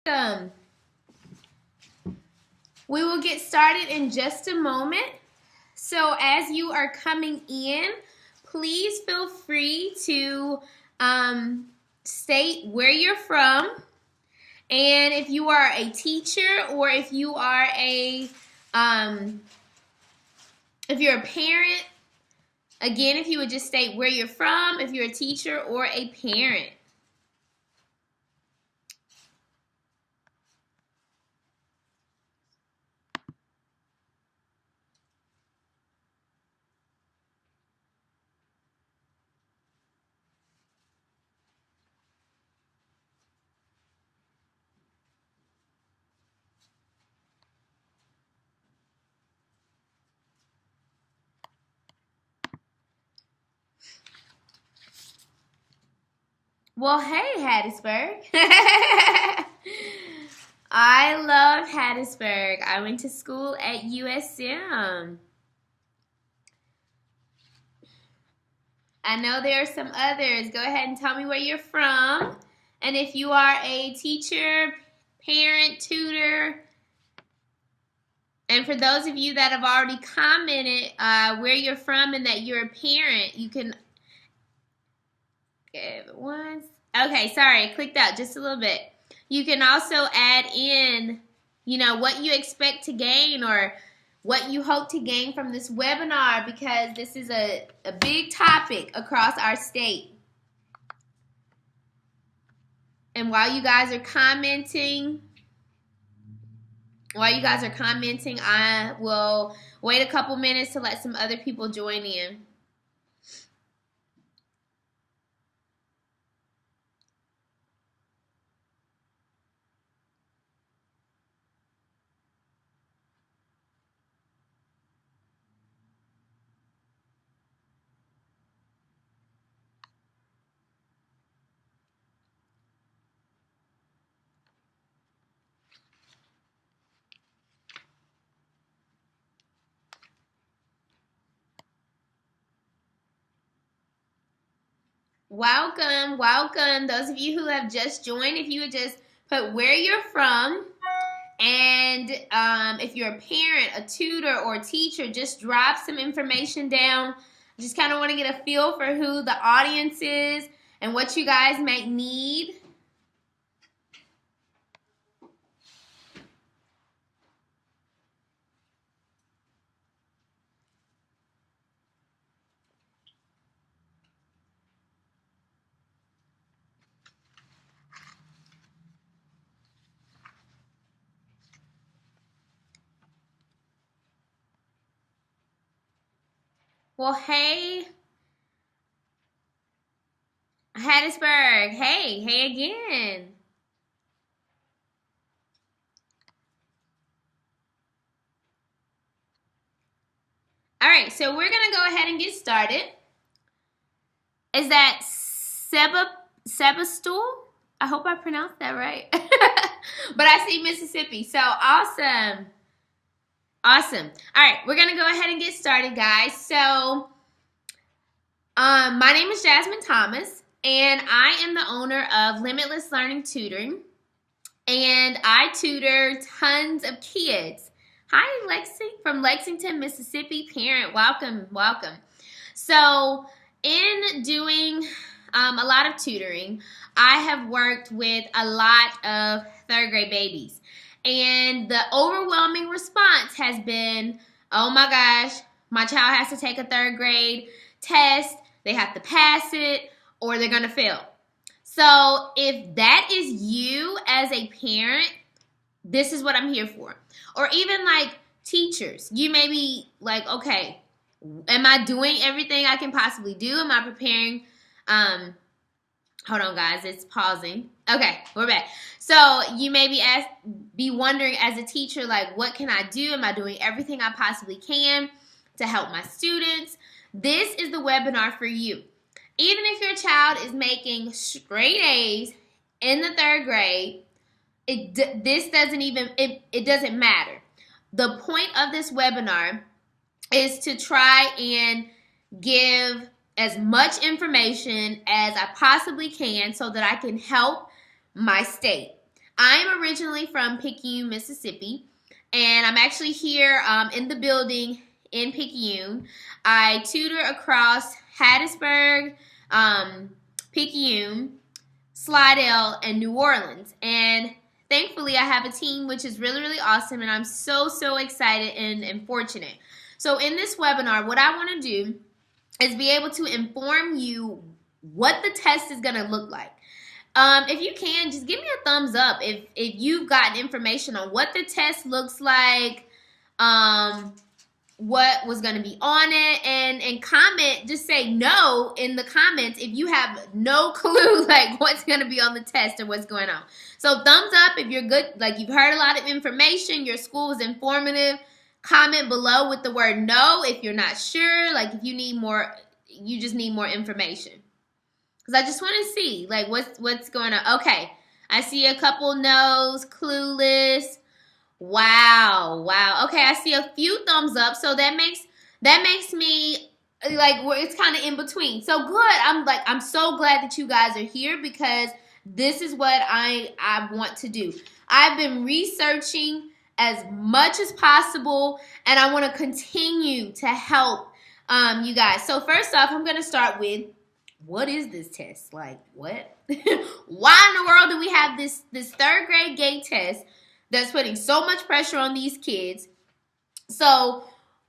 Welcome. We will get started in just a moment. So as you are coming in, please feel free to state where you're from, and if you are a teacher or if you are if you're a parent, again, if you would just state where you're from, if you're a teacher or a parent. Well, hey, Hattiesburg. I love Hattiesburg. I went to school at USM. I know there are some others. Go ahead and tell me where you're from. And if you are a teacher, parent, tutor, and for those of you that have already commented where you're from and that you're a parent, you can give it once. Okay, sorry, I clicked out just a little bit. You can also add in, what you expect to gain or what you hope to gain from this webinar, because this is a big topic across our state. And while you guys are commenting, I will wait a couple minutes to let some other people join in. Welcome. Those of you who have just joined, if you would just put where you're from, and if you're a parent, a tutor, or a teacher, just drop some information down. I just kind of want to get a feel for who the audience is and what you guys might need. Well, hey, Hattiesburg. Hey again. All right, so we're going to go ahead and get started. Is that Sebastopol? I hope I pronounced that right. But I see Mississippi, so awesome. Awesome. All right, we're going to go ahead and get started, guys. So my name is Jasmine Thomas, and I am the owner of Limitless Learning Tutoring, and I tutor tons of kids. Hi, Lexi from Lexington, Mississippi. Parent, welcome. So in doing a lot of tutoring, I have worked with a lot of third grade babies. And the overwhelming response has been, oh my gosh, my child has to take a third grade test. They have to pass it or they're going to fail. So if that is you as a parent, this is what I'm here for. Or even like teachers, you may be like, okay, am I doing everything I can possibly do? Am I preparing? Hold on, guys, it's pausing. Okay, we're back. So you may be wondering as a teacher, like, what can I do? Am I doing everything I possibly can to help my students? This is the webinar for you. Even if your child is making straight A's in the third grade, it doesn't matter. The point of this webinar is to try and give as much information as I possibly can so that I can help my state. I'm originally from Picayune, Mississippi, and I'm actually here in the building in Picayune. I tutor across Hattiesburg, Picayune, Slidell, and New Orleans. And thankfully, I have a team which is really, really awesome, and I'm so, so excited and fortunate. So in this webinar, what I want to do is be able to inform you what the test is going to look like. If you can, just give me a thumbs up if you've gotten information on what the test looks like, what was going to be on it, and comment, just say no in the comments if you have no clue like what's going to be on the test or what's going on. So thumbs up if you're good, like you've heard a lot of information, your school was informative. Comment below with the word no if you're not sure, like if you need more, you just need more information. Because I just want to see like what's going on. Okay, I see a couple no's, clueless. Wow. Okay, I see a few thumbs up, so that makes me like it's kind of in between. So good. I'm so glad that you guys are here because this is what I want to do. I've been researching as much as possible, and I want to continue to help you guys. So first off, I'm going to start with, what is this test? Like, what? Why in the world do we have this third grade GATE test that's putting so much pressure on these kids? So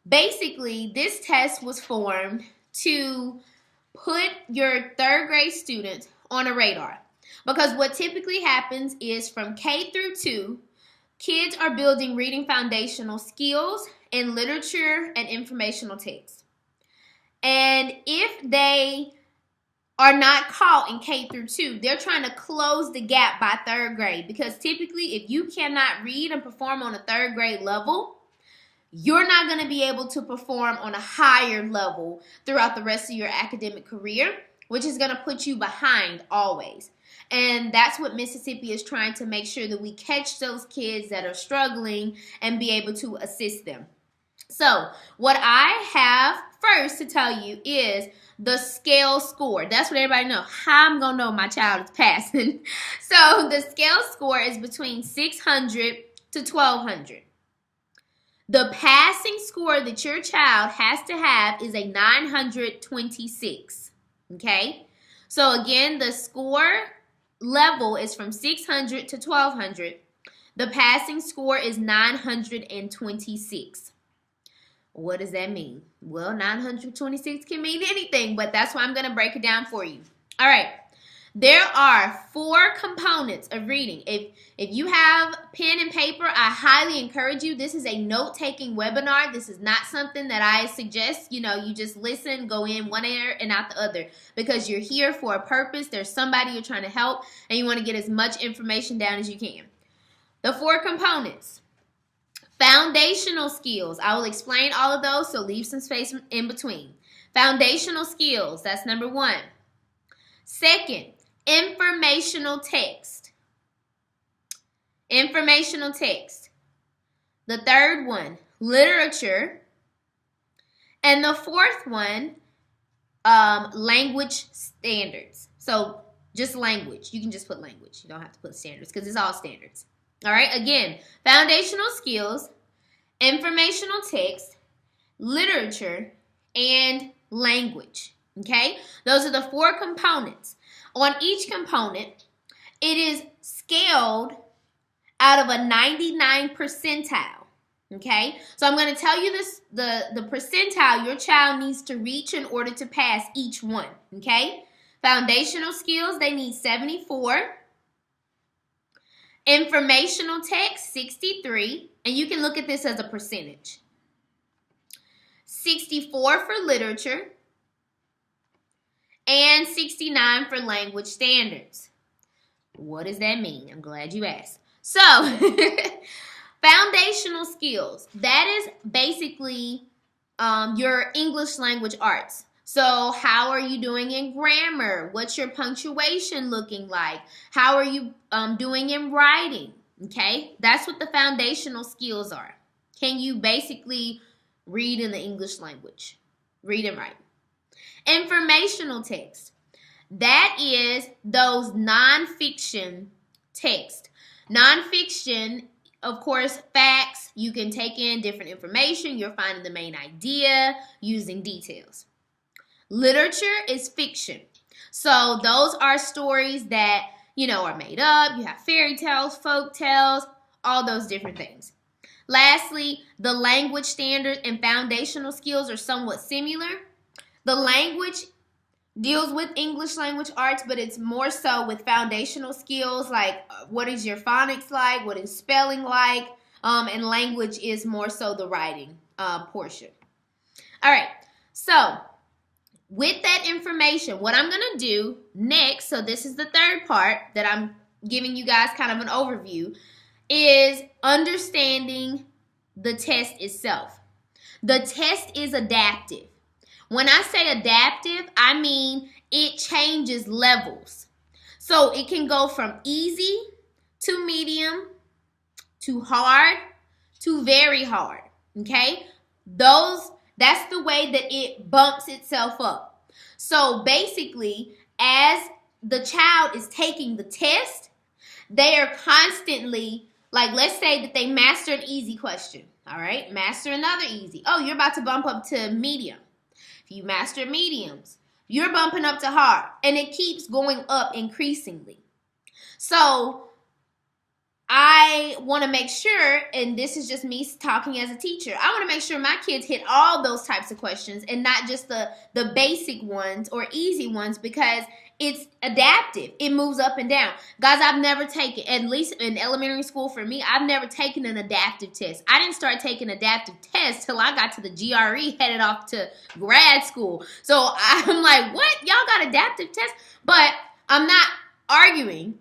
basically, this test was formed to put your third grade students on a radar. Because what typically happens is from K through 2, kids are building reading foundational skills in literature and informational text. And if they are not caught in K through 2, they're trying to close the gap by third grade. Because typically, if you cannot read and perform on a third grade level, you're not going to be able to perform on a higher level throughout the rest of your academic career, which is going to put you behind always. And that's what Mississippi is trying to make sure that we catch those kids that are struggling and be able to assist them. So what I have first to tell you is the scale score. That's what everybody knows. How I'm going to know my child is passing. So the scale score is between 600 to 1200. The passing score that your child has to have is a 926. Okay? So again, the score level is from 600 to 1200. The passing score is 926. What does that mean? Well, 926 can mean anything, but that's why I'm going to break it down for you. All right. There are 4 components of reading. If you have pen and paper, I highly encourage you. This is a note-taking webinar. This is not something that I suggest, you just listen, go in one ear and out the other, because you're here for a purpose. There's somebody you're trying to help, and you want to get as much information down as you can. The 4 components. Foundational skills. I will explain all of those, so leave some space in between. Foundational skills, that's number 1. Second, informational text. Informational text. The third one, literature. And the fourth one, language standards. So just language. You can just put language. You don't have to put standards because it's all standards. All right, again, foundational skills, informational text, literature, and language. Okay, those are the 4 components. On each component, it is scaled out of a 99 percentile. Okay, so I'm going to tell you this, the percentile your child needs to reach in order to pass each one. Okay, foundational skills, they need 74. Informational text, 63, and you can look at this as a percentage. 64 for literature, and 69 for language standards. What does that mean? I'm glad you asked. So, foundational skills, that is basically your English language arts. So how are you doing in grammar? What's your punctuation looking like? How are you doing in writing? Okay, that's what the foundational skills are. Can you basically read in the English language? Read and write. Informational text. That is those nonfiction text. Nonfiction, of course, facts. You can take in different information. You're finding the main idea using details. Literature is fiction. So those are stories that, are made up. You have fairy tales, folk tales, all those different things. Lastly, the language standards and foundational skills are somewhat similar. The language deals with English language arts, but it's more so with foundational skills like what is your phonics like, what is spelling like, and language is more so the writing portion. All right, so with that information, what I'm going to do next, so this is the third part that I'm giving you guys kind of an overview, is understanding the test itself. The test is adaptive. When I say adaptive, I mean it changes levels. So it can go from easy to medium to hard to very hard, okay? That's the way that it bumps itself up. So basically, as the child is taking the test, they are constantly, like, let's say that they master an easy question, all right? Master another easy. Oh, you're about to bump up to medium. If you master mediums, you're bumping up to hard, and it keeps going up increasingly. So I want to make sure, and this is just me talking as a teacher, I want to make sure my kids hit all those types of questions and not just the basic ones or easy ones, because it's adaptive. It moves up and down. Guys, I've never taken, at least in elementary school for me, I've never taken an adaptive test. I didn't start taking adaptive tests till I got to the GRE, headed off to grad school. So I'm like, what? Y'all got adaptive tests? But I'm not arguing.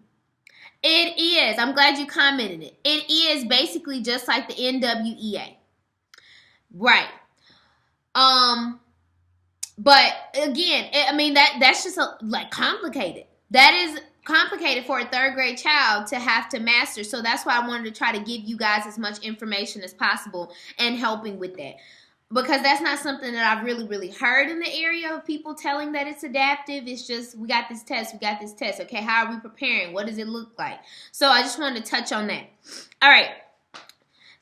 It is. I'm glad you commented it. It is basically just like the NWEA. Right. But again, that's just complicated. That is complicated for a third grade child to have to master. So that's why I wanted to try to give you guys as much information as possible and helping with that. Because that's not something that I've really, really heard in the area of people telling that it's adaptive. It's just, we got this test. Okay, how are we preparing? What does it look like? So I just wanted to touch on that. All right.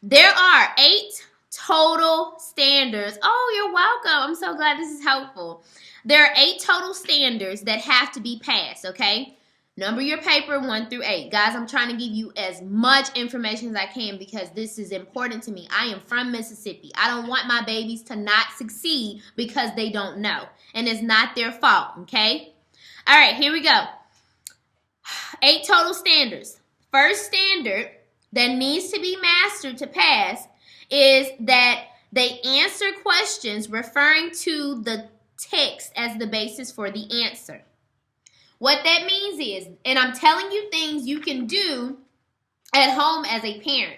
There are 8 total standards. Oh, you're welcome. I'm so glad this is helpful. There are 8 total standards that have to be passed, okay? Number your paper 1 through 8. Guys, I'm trying to give you as much information as I can because this is important to me. I am from Mississippi. I don't want my babies to not succeed because they don't know. And it's not their fault, okay? All right, here we go. 8 total standards. First standard that needs to be mastered to pass is that they answer questions referring to the text as the basis for the answer. What that means is, and I'm telling you things you can do at home as a parent.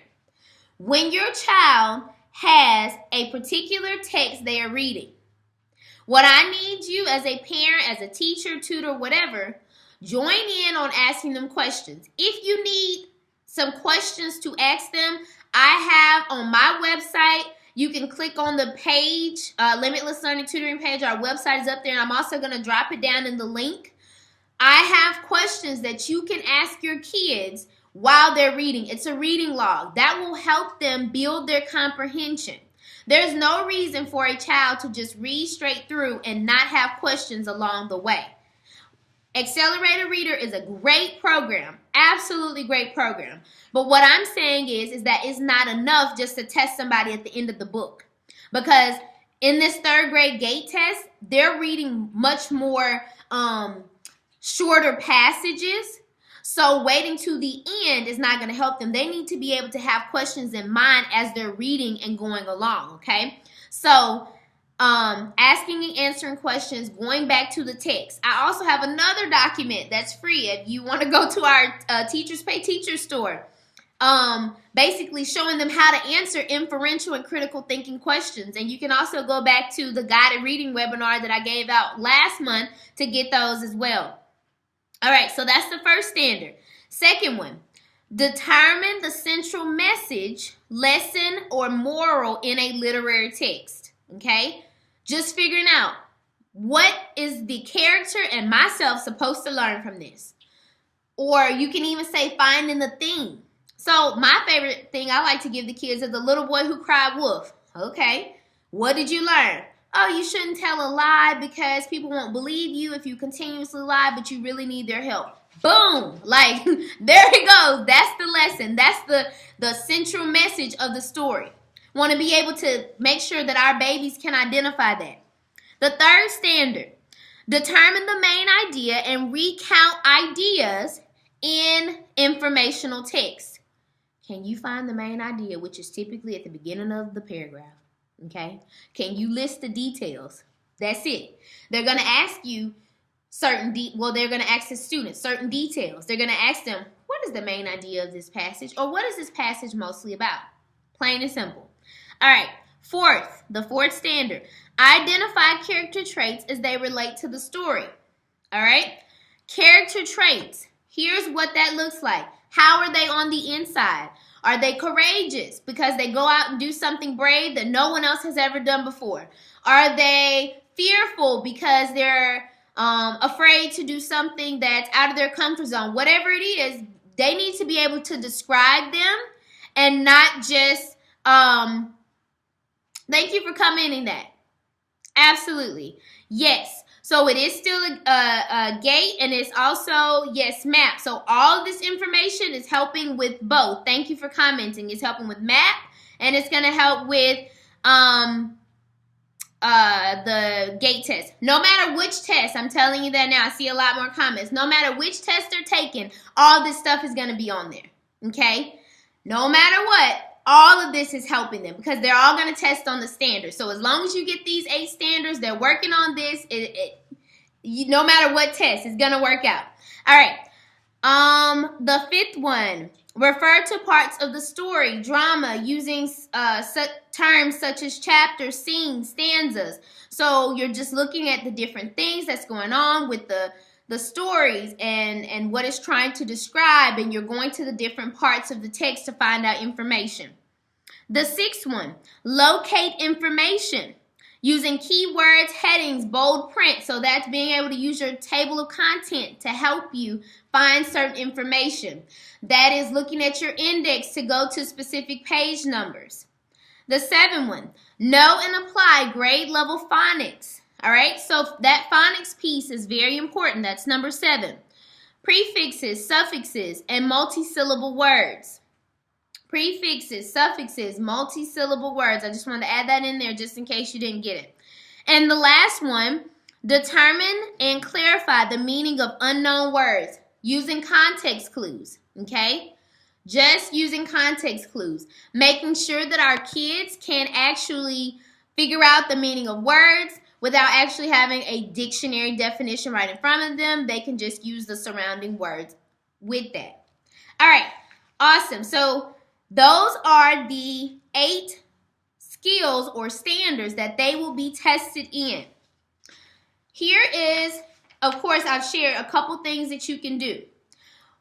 When your child has a particular text they are reading, what I need you as a parent, as a teacher, tutor, whatever, join in on asking them questions. If you need some questions to ask them, I have on my website, you can click on the page, Limitless Learning Tutoring page. Our website is up there, and I'm also going to drop it down in the link. I have questions that you can ask your kids while they're reading. It's a reading log. That will help them build their comprehension. There's no reason for a child to just read straight through and not have questions along the way. Accelerated Reader is a great program, absolutely great program. But what I'm saying is that it's not enough just to test somebody at the end of the book. Because in this third grade GATE test, they're reading much more shorter passages. So waiting to the end is not going to help them. They need to be able to have questions in mind as they're reading and going along, okay? So asking and answering questions, going back to the text. I also have another document that's free if you want to go to our Teachers Pay Teachers store. Basically showing them how to answer inferential and critical thinking questions. And you can also go back to the guided reading webinar that I gave out last month to get those as well. All right, so that's the first standard. Second one, determine the central message, lesson, or moral in a literary text, okay? Just figuring out what is the character and myself supposed to learn from this. Or you can even say finding the theme. So my favorite thing I like to give the kids is the little boy who cried wolf. Okay, what did you learn? Oh, you shouldn't tell a lie because people won't believe you if you continuously lie, but you really need their help. Boom! Like, there it goes. That's the lesson. That's the central message of the story. Want to be able to make sure that our babies can identify that. The third standard, determine the main idea and recount ideas in informational text. Can you find the main idea, which is typically at the beginning of the paragraph? Okay. Can you list the details? That's it. They're going to ask you they're going to ask the students certain details. They're going to ask them, what is the main idea of this passage? Or what is this passage mostly about? Plain and simple. All right. The fourth standard, identify character traits as they relate to the story. All right. Character traits. Here's what that looks like. How are they on the inside? Are they courageous because they go out and do something brave that no one else has ever done before? Are they fearful because they're afraid to do something that's out of their comfort zone? Whatever it is, they need to be able to describe them and not just, thank you for commenting that. Absolutely. Yes. So it is still a gate, and it's also, yes, map. So all of this information is helping with both. Thank you for commenting. It's helping with map, and it's going to help with the gate test. No matter which test, I'm telling you that now. I see a lot more comments. No matter which test they're taking, all this stuff is going to be on there. Okay? No matter what, all of this is helping them because they're all going to test on the standards. So as long as you get these 8 standards, they're working on this. No matter what test, it's going to work out. All right. The 5th one, refer to parts of the story, drama, using terms such as chapters, scenes, stanzas. So you're just looking at the different things that's going on with the stories and what it's trying to describe, and you're going to the different parts of the text to find out information. The 6th one, locate information using keywords, headings, bold print. So that's being able to use your table of content to help you find certain information. That is looking at your index to go to specific page numbers. The 7th one, know and apply grade level phonics. All right, so that phonics piece is very important. That's number 7. Prefixes, suffixes, and multisyllable words. Prefixes, suffixes, multisyllable words. I just wanted to add that in there just in case you didn't get it. And the last one, determine and clarify the meaning of unknown words using context clues, okay? Just using context clues. Making sure that our kids can actually figure out the meaning of words without actually having a dictionary definition right in front of them. They can just use the surrounding words with that. All right, awesome. So those are the 8 skills or standards that they will be tested in. Here is, of course, I've shared a couple things that you can do.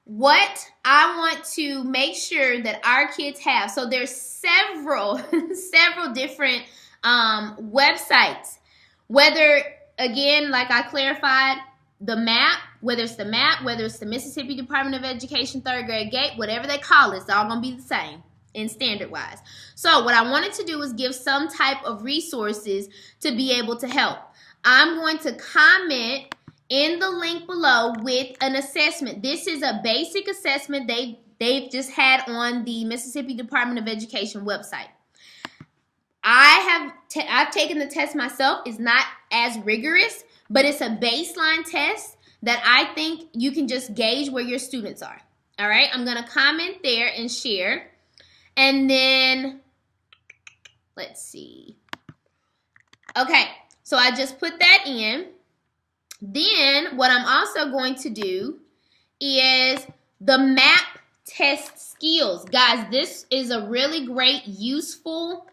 What I want to make sure that our kids have, so there's several different websites. Whether, again, like I clarified, the map, whether it's the Mississippi Department of Education 3rd grade gate, whatever they call it, it's all going to be the same in standard-wise. So what I wanted to do was give some type of resources to be able to help. I'm going to comment in the link below with an assessment. This is a basic assessment they've just had on the Mississippi Department of Education website. I've taken the test myself. It's not as rigorous, but it's a baseline test that I think you can just gauge where your students are. All right, I'm going to comment there and share. And then, let's see. Okay, so I just put that in. Then what I'm also going to do is the map test skills. Guys, this is a really great, useful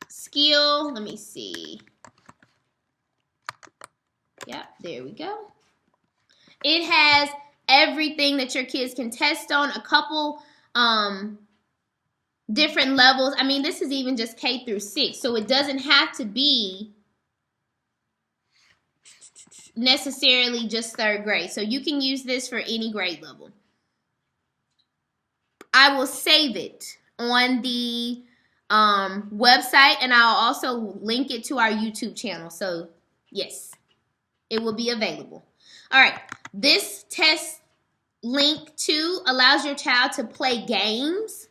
skill. Let me see. Yep, there we go. It has everything that your kids can test on, a couple different levels. I mean, this is even just K through 6, so it doesn't have to be necessarily just third grade. So you can use this for any grade level. I will save it on the website, and I'll also link it to our YouTube channel. So yes, it will be available. All right, this test link too allows your child to play games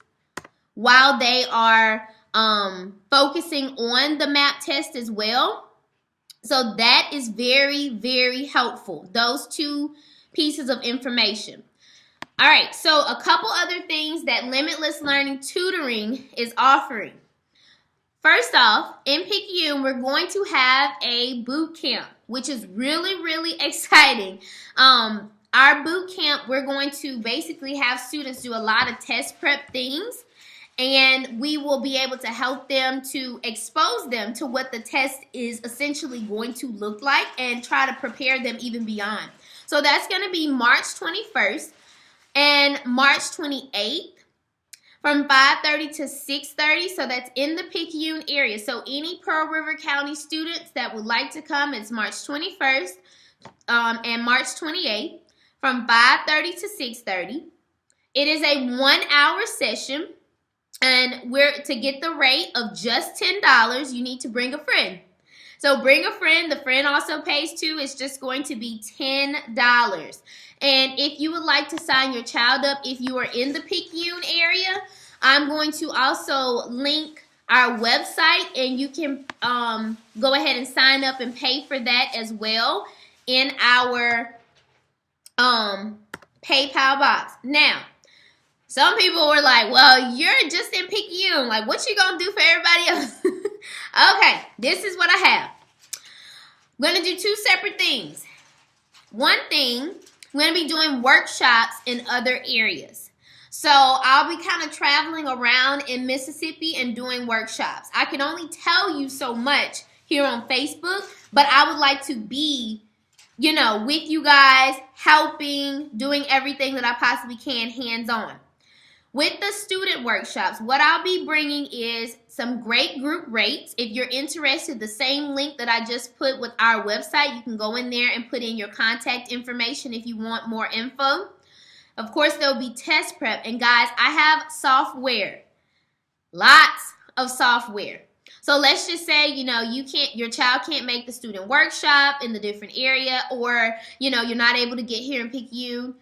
while they are focusing on the MAP test as well. So that is very, very helpful, those two pieces of information. All right, so a couple other things that Limitless Learning Tutoring is offering. First off, in Picayune, we're going to have a boot camp, which is really, really exciting. Our boot camp, we're going to basically have students do a lot of test prep things, and we will be able to help them to expose them to what the test is essentially going to look like and try to prepare them even beyond. So that's going to be March 21st and March 28th from 5:30 to 6:30. So that's in the Picayune area. So any Pearl River County students that would like to come, it's March 21st and March 28th from 5:30 to 6:30. It is a 1-hour session. And to get the rate of just $10, you need to bring a friend. So bring a friend. The friend also pays too. It's just going to be $10. And if you would like to sign your child up, if you are in the Picayune area, I'm going to also link our website, and you can go ahead and sign up and pay for that as well in our PayPal box. Now, some people were like, well, you're just in Picayune. Like, what you going to do for everybody else? Okay, this is what I have. I'm going to do two separate things. One thing, we're going to be doing workshops in other areas. So I'll be kind of traveling around in Mississippi and doing workshops. I can only tell you so much here on Facebook, but I would like to be, you know, with you guys, helping, doing everything that I possibly can hands-on. With the student workshops, what I'll be bringing is some great group rates. If you're interested, the same link that I just put with our website, you can go in there and put in your contact information if you want more info. Of course, there'll be test prep. And guys, I have software, lots of software. So let's just say, you know, your child can't make the student workshop in the different area, or, you know, you're not able to get here in Picayune.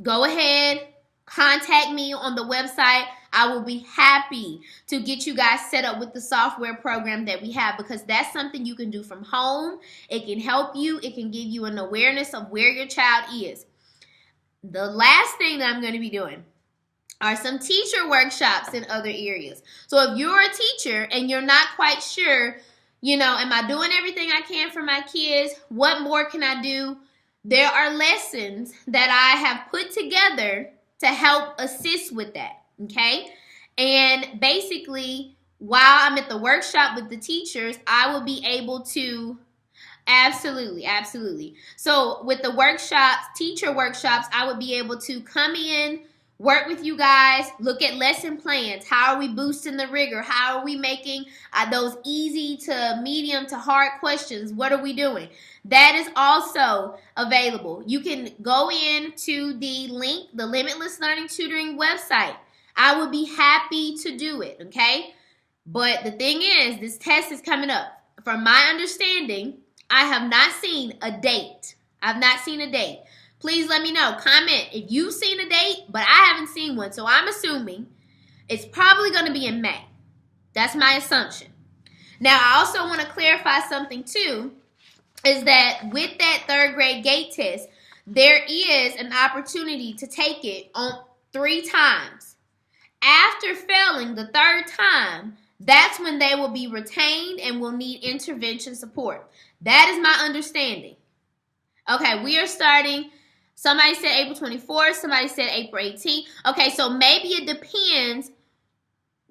Go ahead. Contact me on the website. I will be happy to get you guys set up with the software program that we have, because that's something you can do from home. It can help you. It can give you an awareness of where your child is. The last thing that I'm going to be doing are some teacher workshops in other areas. So if you're a teacher and you're not quite sure, you know, am I doing everything I can for my kids? What more can I do? There are lessons that I have put together to help assist with that, okay? And basically, while I'm at the workshop with the teachers, I will be able to, absolutely. So with the workshops, teacher workshops, I would be able to come in, work with you guys, look at lesson plans. How are we boosting the rigor? How are we making those easy to medium to hard questions? What are we doing? That is also available. You can go into the link, the Limitless Learning Tutoring website. I would be happy to do it, okay? But the thing is, this test is coming up. From my understanding, I have not seen a date. I've not seen a date. Please let me know. Comment if you've seen a date, but I haven't seen one. So I'm assuming it's probably going to be in May. That's my assumption. Now, I also want to clarify something too, is that with that third grade gate test, there is an opportunity to take it on 3 times. After failing the third time, that's when they will be retained and will need intervention support. That is my understanding. Okay, we are starting. Somebody said April 24th. Somebody said April 18th. Okay, so maybe it depends.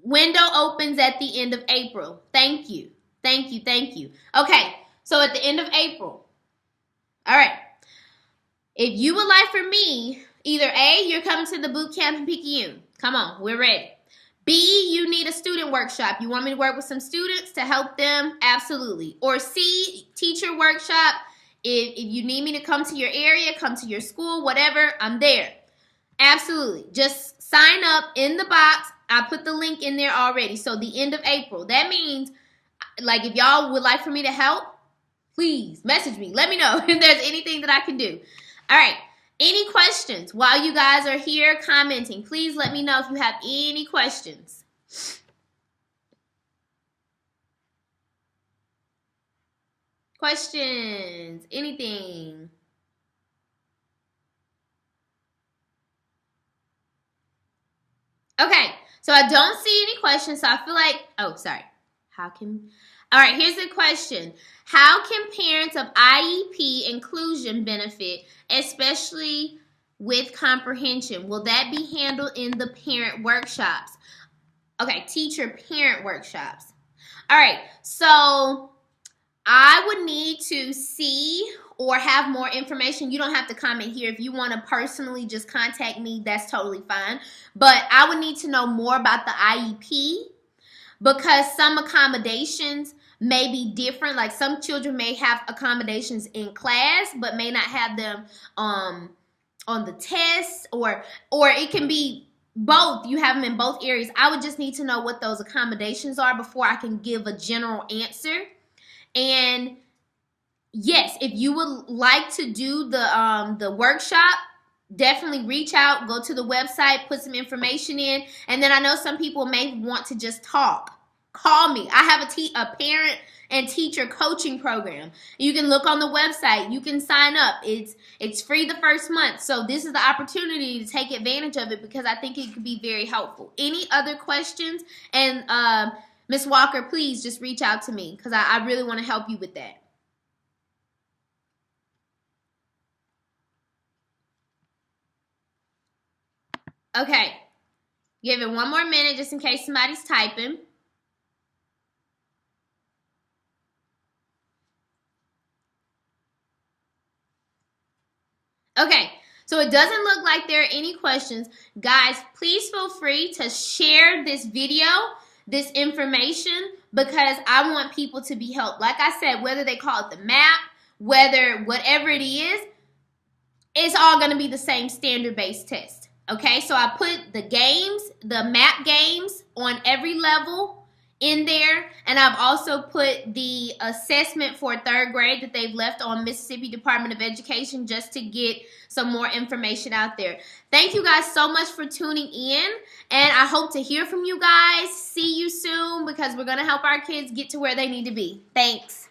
Window opens at the end of April. Thank you. Okay, so at the end of April. All right. If you would like for me, either A, you're coming to the boot camp in Picayune. Come on, we're ready. B, you need a student workshop. You want me to work with some students to help them? Absolutely. Or C, teacher workshop If you need me to come to your area, come to your school, whatever, I'm there. Absolutely. Just sign up in the box. I put the link in there already. So the end of April. That means, like, if y'all would like for me to help, please message me. Let me know if there's anything that I can do. All right. Any questions while you guys are here commenting? Please let me know if you have any questions. Questions? Anything? Okay, so I don't see any questions, so I feel like, oh, sorry. All right, here's the question. How can parents of IEP inclusion benefit, especially with comprehension? Will that be handled in the parent workshops? Okay, teacher-parent workshops. All right, so I would need to see or have more information. You don't have to comment here. If you want to personally just contact me, that's totally fine. But I would need to know more about the IEP because some accommodations may be different. Like some children may have accommodations in class but may not have them on the tests, or it can be both. You have them in both areas. I would just need to know what those accommodations are before I can give a general answer. And yes, if you would like to do the workshop, definitely reach out, go to the website, put some information in. And then I know some people may want to just talk. Call me. I have a parent and teacher coaching program. You can look on the website. You can sign up. It's free the first month. So this is the opportunity to take advantage of it because I think it could be very helpful. Any other questions? And Ms. Walker, please just reach out to me because I really want to help you with that. Okay. Give it one more minute just in case somebody's typing. Okay. So it doesn't look like there are any questions. Guys, please feel free to share this video, this information, because I want people to be helped. Like I said, whether they call it the map, whatever it is, it's all going to be the same standard-based test. Okay, so I put the games, the map games on every level in there, and I've also put the assessment for 3rd grade that they've left on Mississippi Department of Education just to get some more information out there. Thank you guys so much for tuning in, and I hope to hear from you guys. See you soon because we're going to help our kids get to where they need to be. Thanks.